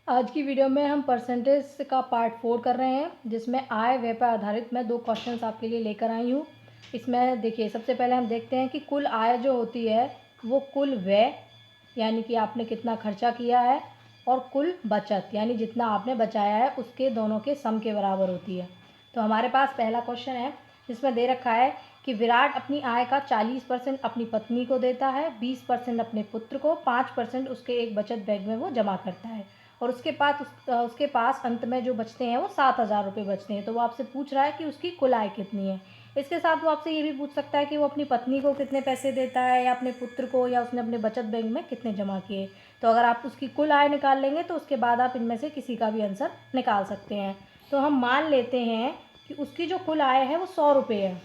आज की वीडियो में हम परसेंटेज का पार्ट 4 कर रहे हैं, जिसमें आय व्यय पर आधारित मैं 2 क्वेश्चंस आपके लिए लेकर आई हूँ। इसमें देखिए, सबसे पहले हम देखते हैं कि कुल आय जो होती है वो कुल व्यय यानी कि आपने कितना खर्चा किया है, और कुल बचत यानी जितना आपने बचाया है उसके दोनों के सम के बराबर होती है। तो हमारे पास पहला क्वेश्चन है, जिसमें दे रखा है कि विराट अपनी आय का 40% अपनी पत्नी को देता है, 20% अपने पुत्र को, 5% उसके एक बचत बैंक में वो जमा करता है, और उसके पास अंत में जो बचते हैं वो 7,000 रुपये बचते हैं। तो वो आपसे पूछ रहा है कि उसकी कुल आय कितनी है। इसके साथ वो आपसे ये भी पूछ सकता है कि वो अपनी पत्नी को कितने पैसे देता है, या अपने पुत्र को, या उसने अपने बचत बैंक में कितने जमा किए। तो अगर आप उसकी कुल आय निकाल लेंगे तो उसके बाद आप इनमें से किसी का भी आंसर निकाल सकते हैं। तो हम मान लेते हैं कि उसकी जो कुल आय है वो 100 रुपये है।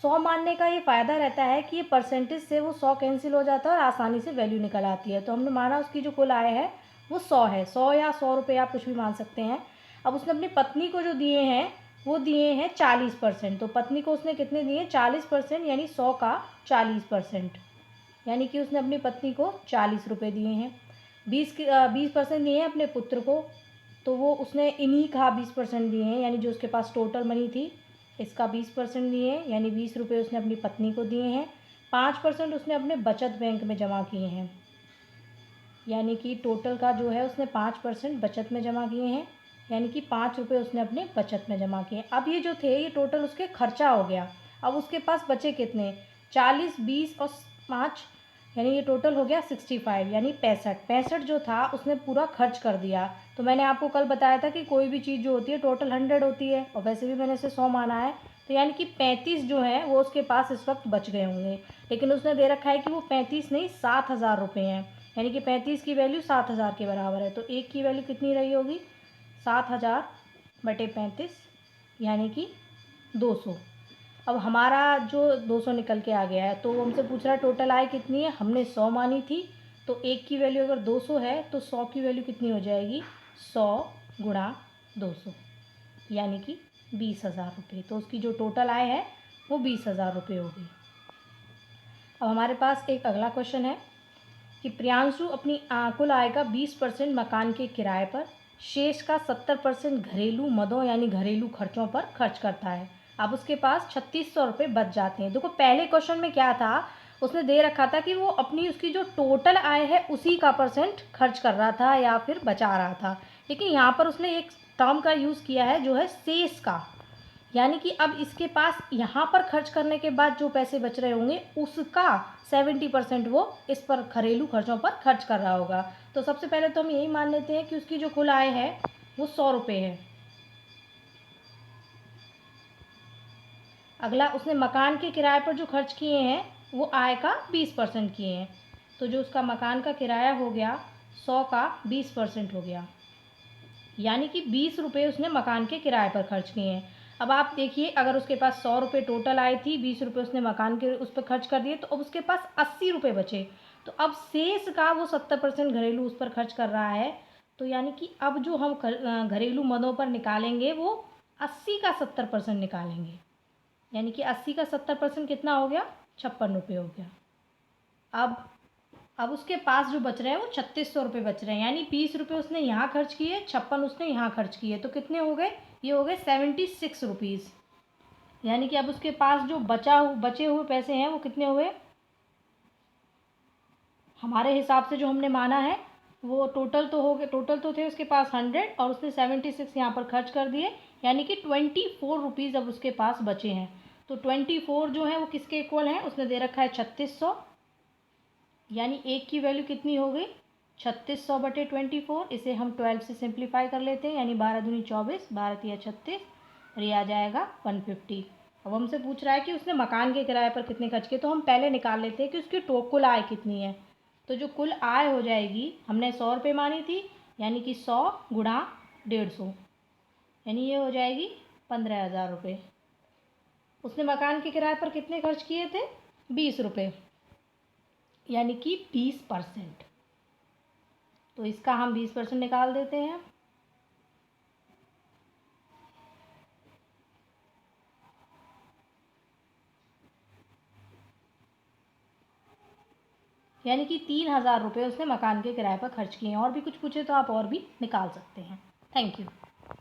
100 मानने का ये फ़ायदा रहता है कि ये परसेंटेज से वो 100 कैंसिल हो जाता है और आसानी से वैल्यू निकल आती है। तो हमने माना उसकी जो कुल आय है वो 100 है। 100 या 100 रुपये आप कुछ भी मान सकते हैं। अब उसने अपनी पत्नी को जो दिए हैं वो दिए हैं 40%। तो पत्नी को उसने कितने दिए? 40%, यानी 100 का 40%, यानी कि उसने अपनी पत्नी को 40 रुपये दिए हैं। 20% दिए हैं अपने पुत्र को, तो वो उसने इन्हीं का 20% दिए हैं, यानी जो उसके पास टोटल मनी थी इसका 20% दिए हैं, यानी 20 रुपये उसने अपनी पत्नी को दिए हैं। 5% उसने अपने बचत बैंक में जमा किए हैं, यानी कि टोटल का जो है उसने 5% बचत में जमा किए हैं, यानी कि 5 रुपये उसने अपने बचत में जमा किए। अब ये जो थे ये टोटल उसके खर्चा हो गया। अब उसके पास बचे कितने? 40, 20 और 5, यानी ये टोटल हो गया 65, यानी 65 जो था उसने पूरा खर्च कर दिया। तो मैंने आपको कल बताया था कि कोई भी चीज़ जो होती है टोटल 100 होती है, और वैसे भी मैंने इसे 100 माना है। तो यानी कि 35 जो है वो उसके पास इस वक्त बच गए होंगे, लेकिन उसने दे रखा है कि वो 35 नहीं 7,000 रुपये हैं, यानी कि 35 की वैल्यू 7,000 के बराबर है। तो एक की वैल्यू कितनी रही होगी? 7,000 बटे 35, यानी कि 200। अब हमारा जो 200 निकल के आ गया है, तो वो हमसे पूछ रहा है टोटल आय कितनी है। हमने 100 मानी थी, तो एक की वैल्यू अगर 200 है तो 100 की वैल्यू कितनी हो जाएगी? 100 गुणा 200, यानी कि 20,000 रुपये। तो उसकी जो टोटल आय है वो 20,000 रुपये हो गई। अब हमारे पास एक अगला क्वेश्चन है कि प्रियांशु अपनी कुल आय का 20% मकान के किराए पर, शेष का 70% घरेलू मदों यानी घरेलू खर्चों पर खर्च करता है। अब उसके पास 3600 रुपये बच जाते हैं। देखो, पहले क्वेश्चन में क्या था, उसने दे रखा था कि वो अपनी उसकी जो टोटल आय है उसी का परसेंट खर्च कर रहा था या फिर बचा रहा था, लेकिन यहाँ पर उसने एक टर्म का यूज़ किया है जो है शेष का, यानी कि अब इसके पास यहाँ पर खर्च करने के बाद जो पैसे बच रहे होंगे उसका 70% वो इस पर घरेलू खर्चों पर खर्च कर रहा होगा। तो सबसे पहले तो हम यही मान लेते हैं कि उसकी जो कुल आय है वो 100 रुपये है। अगला, उसने मकान के किराए पर जो खर्च किए हैं वो आय का 20% किए हैं। तो जो उसका मकान का किराया हो गया 100 का 20% हो गया, यानी कि 20 रुपये उसने मकान के किराए पर खर्च किए हैं। अब आप देखिए, अगर उसके पास 100 रुपये टोटल आई थी, 20 रुपये उसने मकान के उस पर खर्च कर दिए, तो अब उसके पास 80 रुपये बचे। तो अब शेष का वो 70% घरेलू उस पर खर्च कर रहा है। तो यानी कि अब जो हम घरेलू मदों पर निकालेंगे वो 80 का 70% निकालेंगे, यानी कि 80 का 70% कितना हो गया? 56 रुपये हो गया। अब उसके पास जो बच रहे हैं वो 3600 रुपये बच रहे हैं, यानी 20 रुपये उसने यहाँ खर्च किए, 56 उसने यहाँ खर्च किए, तो कितने हो गए? ये हो गए 76 रुपीज़। यानी कि अब उसके पास जो बचे हुए पैसे हैं वो कितने हुए? हमारे हिसाब से जो हमने माना है वो टोटल तो हो गए, टोटल तो थे उसके पास 100 और उसने 76 यहाँ पर खर्च कर दिए, यानी कि 24 रुपीज़ अब उसके पास बचे हैं। तो 24 जो है वो किसके इक्वल हैं? उसने दे रखा है 3600, यानी एक की वैल्यू कितनी हो गई? 3600 बटे 24। इसे हम 12 से सिंप्लीफाई कर लेते हैं, यानी 12 दूनी 24, 12 तिया 36, और ये आ जाएगा 150। अब हमसे पूछ रहा है कि उसने मकान के किराए पर कितने खर्च किए, तो हम पहले निकाल लेते हैं कि उसकी कुल आय कितनी है। तो जो कुल आय हो जाएगी, हमने 100 रुपये मानी थी, यानी कि 100 गुणा 150, यानी ये हो जाएगी 15,000 रुपये। उसने मकान के किराए पर कितने खर्च किए थे? 20 रुपये, यानी कि 20%। तो इसका हम 20% निकाल देते हैं। यानी कि 3,000 रुपये उसने मकान के किराए पर खर्च किए हैं। और भी कुछ पूछे तो आप और भी निकाल सकते हैं। Thank you.